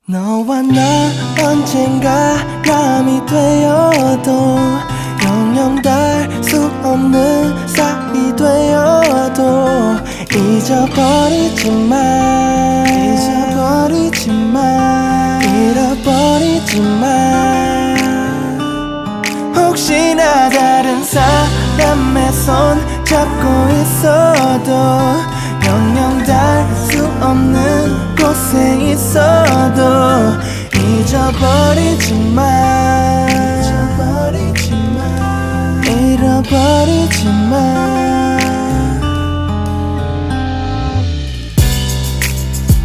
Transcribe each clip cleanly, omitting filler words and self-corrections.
너와 나 언젠가 남이 되어도 영영 닿을 수 없는 사이 되어도 잊어버리지 마 잃어버리지 마 혹시나 다른 사람의 손 잡고 있어도 영영 닿을 수 없는 곳에 있어도 잊어버리지 마 잃어버리지 마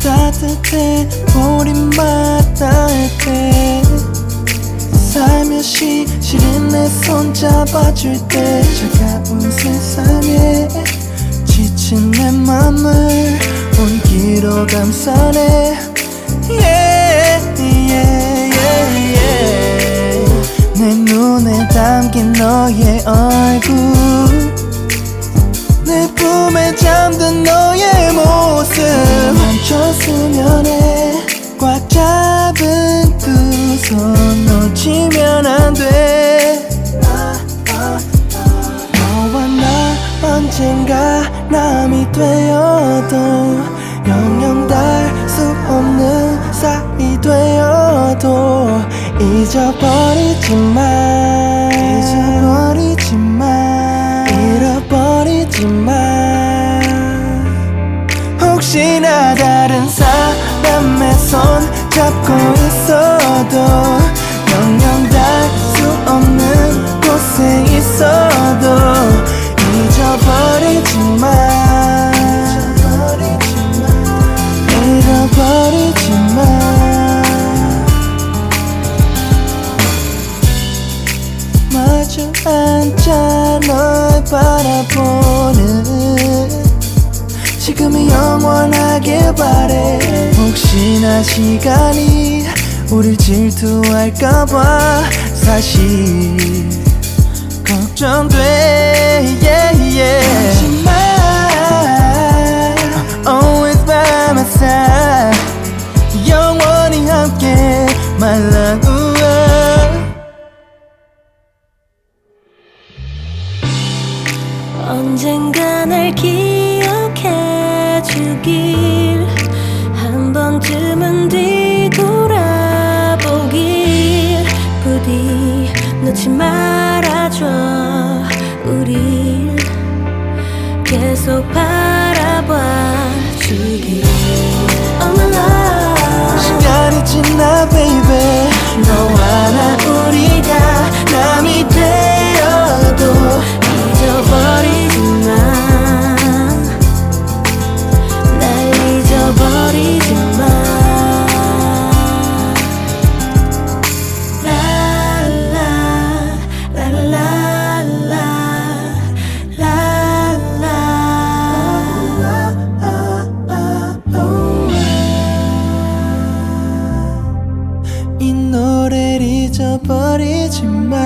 따뜻해 우리만 닿을 때 살며시 시린 내 손 잡아줄 때 차가운 세상에 지친 내 맘을 온기로 감싸네 내 눈에 담긴 너의 얼굴 내 품에 잠든 너의 모습 멈춰 수면에 꽉 잡은 두 손 놓치면 안 돼 너와 나 언젠가 남이 되어도 영영 닿을 수 없는 사이 되어도 잊어버리지 마 잃어버리지 마 혹시나 다른 사람의 손 잡고 있어도 영영 닿을 수 없는 곳에 있어도 잊어버리지 마 잃어버리지 마 마주 앉아 널 바라보는 지금이 영원하길 바래 혹시나 시간이 우릴 질투할까봐 사실 걱정돼 하지마 Always by my side 영원히 함께 My love 언젠가 날 기억해 주길 한 번쯤은 뒤돌아보길 부디 놓지 말아줘 우릴 계속 바라봐 주길 Oh my love 시간이 지나 baby 너와 나 우리가 남이 되어도 잊어버리지 마 날 잊어버리지 마 이 노래를 잊어버리지 마